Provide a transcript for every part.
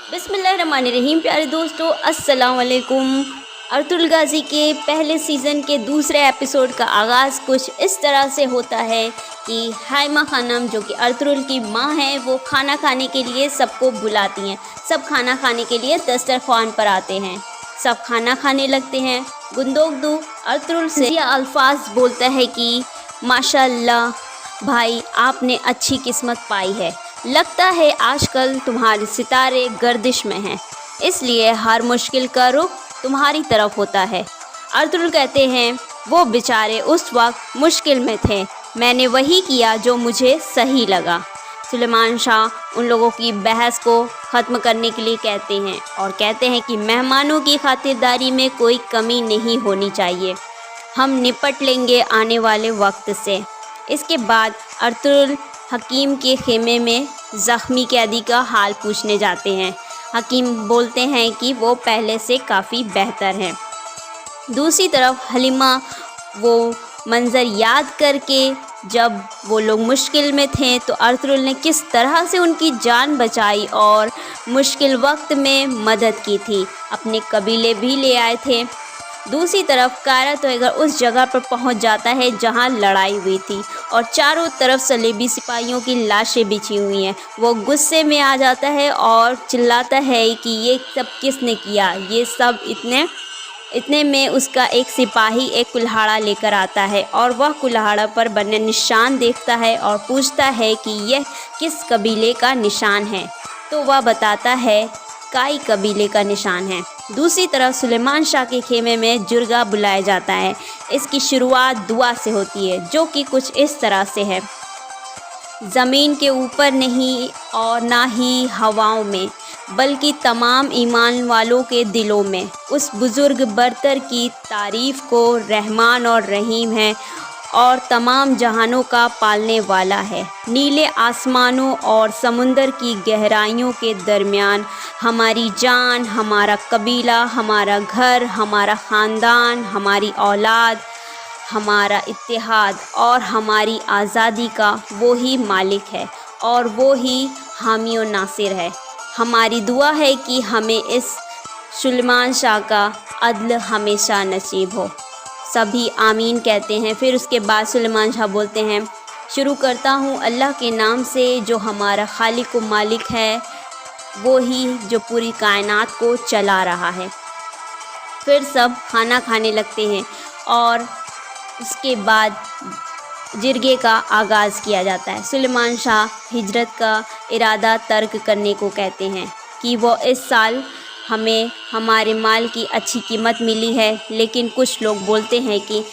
बिस्मिल्लाहिर्रहमानिर्रहीम। प्यारे दोस्तों, अस्सलाम वालेकुम। अर्तुगरुल गाज़ी के पहले सीज़न के दूसरे एपिसोड का आगाज़ कुछ इस तरह से होता है कि हाइमा खानम, जो कि अर्तुगरुल की माँ हैं, वो खाना खाने के लिए सबको बुलाती हैं। सब खाना खाने के लिए दस्तरख्वान पर आते हैं। सब खाना खाने लगते हैं। गुंदोगदू अर्तुगरुल से यह अल्फाज बोलता है कि माशाअल्लाह भाई, आपने अच्छी किस्मत पाई है। लगता है आजकल तुम्हारे सितारे गर्दिश में हैं, इसलिए हर मुश्किल का रुख तुम्हारी तरफ होता है। अर्तुगरुल कहते हैं, वो बेचारे उस वक्त मुश्किल में थे, मैंने वही किया जो मुझे सही लगा। सुलेमान शाह उन लोगों की बहस को ख़त्म करने के लिए कहते हैं और कहते हैं कि मेहमानों की खातिरदारी में कोई कमी नहीं होनी चाहिए, हम निपट लेंगे आने वाले वक्त से। इसके बाद अर्तुगरुल हकीम के खेमे में ज़ख्मी कैदी का हाल पूछने जाते हैं। हकीम बोलते हैं कि वो पहले से काफ़ी बेहतर हैं। दूसरी तरफ हलीमा वो मंज़र याद करके, जब वो लोग मुश्किल में थे तो अर्तुगरुल ने किस तरह से उनकी जान बचाई और मुश्किल वक्त में मदद की थी, अपने कबीले भी ले आए थे। दूसरी तरफ कायरा तोयगर उस जगह पर पहुंच जाता है जहां लड़ाई हुई थी और चारों तरफ सलेबी सिपाहियों की लाशें बिछी हुई हैं। वो गुस्से में आ जाता है और चिल्लाता है कि ये सब किसने किया। ये सब इतने में उसका एक सिपाही एक कुल्हाड़ा लेकर आता है और वह कुल्हाड़ा पर बने निशान देखता है और पूछता है कि यह किस कबीले का निशान है। तो वह बताता है काई कबीले का निशान है। दूसरी तरफ सुलेमान शाह के खेमे में जुर्गा बुलाया जाता है। इसकी शुरुआत दुआ से होती है, जो कि कुछ इस तरह से है, ज़मीन के ऊपर नहीं और ना ही हवाओं में, बल्कि तमाम ईमान वालों के दिलों में उस बुज़ुर्ग बरतर की तारीफ़ को रहमान और रहीम है और तमाम जहानों का पालने वाला है। नीले आसमानों और समुंदर की गहराइयों के दरमियान हमारी जान, हमारा कबीला, हमारा घर, हमारा ख़ानदान, हमारी औलाद, हमारा इत्तेहाद और हमारी आज़ादी का वो ही मालिक है और वो ही हामी और नासिर है। हमारी दुआ है कि हमें इस सुलेमान शाह का अदल हमेशा नसीब हो। सभी आमीन कहते हैं। फिर उसके बाद सुलेमान शाह बोलते हैं, शुरू करता हूँ अल्लाह के नाम से जो हमारा खालिक व मालिक है, वो ही जो पूरी कायनात को चला रहा है। फिर सब खाना खाने लगते हैं और उसके बाद जिरगे का आगाज़ किया जाता है। सुलेमान शाह हिजरत का इरादा तर्क करने को कहते हैं कि वो इस साल हमें हमारे माल की अच्छी कीमत मिली है, लेकिन कुछ लोग बोलते हैं कि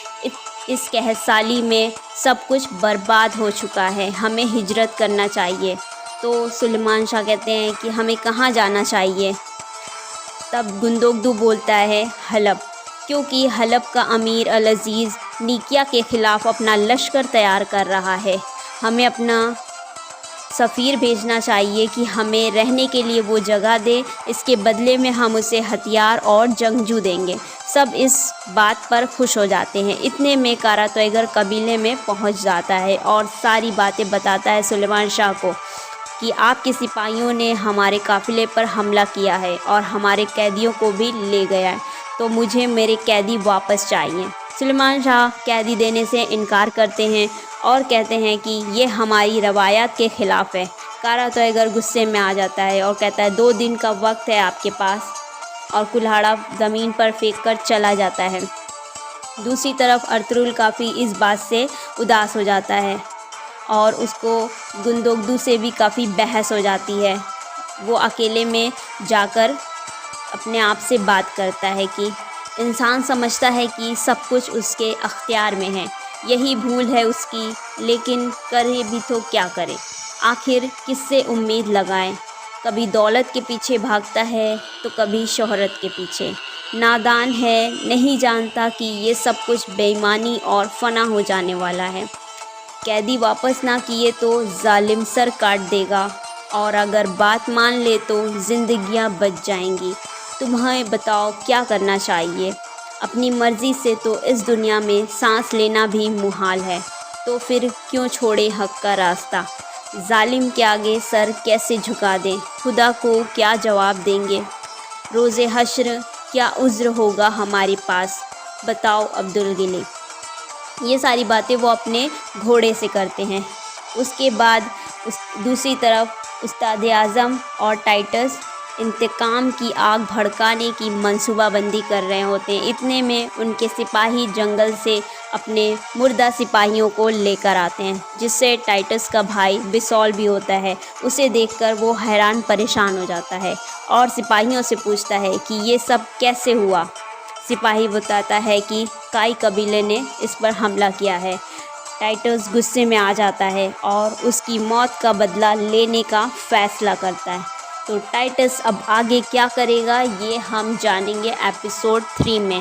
इस कहत साली में सब कुछ बर्बाद हो चुका है, हमें हिजरत करना चाहिए। तो सुलेमान शाह कहते हैं कि हमें कहाँ जाना चाहिए। तब गुंदोगदू बोलता है हलब, क्योंकि हलब का अमीर अल अज़ीज़ निकिया के ख़िलाफ़ अपना लश्कर तैयार कर रहा है। हमें अपना सफ़ीर भेजना चाहिए कि हमें रहने के लिए वो जगह दे, इसके बदले में हम उसे हथियार और जंगजू देंगे। सब इस बात पर खुश हो जाते हैं। इतने में कायरा तोयगर कबीले में पहुंच जाता है और सारी बातें बताता है सुलेमान शाह को कि आपके सिपाहियों ने हमारे काफ़िले पर हमला किया है और हमारे कैदियों को भी ले गया है, तो मुझे मेरे कैदी वापस चाहिए। सुलेमान शाह कैदी देने से इनकार करते हैं और कहते हैं कि ये हमारी रवायत के ख़िलाफ़ है। कायरा तोयगर गुस्से में आ जाता है और कहता है 2 दिन का वक्त है आपके पास, और कुल्हाड़ा ज़मीन पर फेंक कर चला जाता है। दूसरी तरफ अर्तुगरुल काफ़ी इस बात से उदास हो जाता है और उसको गुंदोगदू से भी काफ़ी बहस हो जाती है। वो अकेले में जाकर अपने आप से बात करता है कि इंसान समझता है कि सब कुछ उसके अख्तियार में है, यही भूल है उसकी, लेकिन करे भी तो क्या करे, आखिर किससे उम्मीद लगाएं। कभी दौलत के पीछे भागता है तो कभी शोहरत के पीछे। नादान है, नहीं जानता कि ये सब कुछ बेईमानी और फना हो जाने वाला है। कैदी वापस ना किए तो जालिम सर काट देगा और अगर बात मान ले तो ज़िंदगियां बच जाएंगी। तुम्हें बताओ क्या करना चाहिए। अपनी मर्ज़ी से तो इस दुनिया में सांस लेना भी मुहाल है, तो फिर क्यों छोड़े हक़ का रास्ता। ظالم کے آگے سر کیسے جھکا دیں، خدا کو کیا جواب دیں گے، روز حشر کیا عذر ہوگا ہمارے پاس، بتاؤ عبدالغنی۔ یہ ساری باتیں وہ اپنے گھوڑے سے کرتے ہیں۔ اس کے بعد دوسری طرف استاد اعظم اور ٹائٹس انتقام کی آگ بھڑکانے کی منصوبہ بندی کر رہے ہوتے ہیں۔ اتنے میں ان کے سپاہی جنگل سے اپنے مردہ سپاہیوں کو لے کر آتے ہیں، جس سے ٹائٹس کا بھائی بسول بھی ہوتا ہے۔ اسے دیکھ کر وہ حیران پریشان ہو جاتا ہے اور سپاہیوں سے پوچھتا ہے کہ یہ سب کیسے ہوا۔ سپاہی بتاتا ہے کہ کائی قبیلے نے اس پر حملہ کیا ہے۔ ٹائٹس غصے میں آ جاتا ہے اور اس کی موت کا بدلہ لینے کا فیصلہ کرتا ہے۔ تو ٹائٹس اب آگے کیا کرے گا یہ ہم جانیں گے ایپیسوڈ 3 میں۔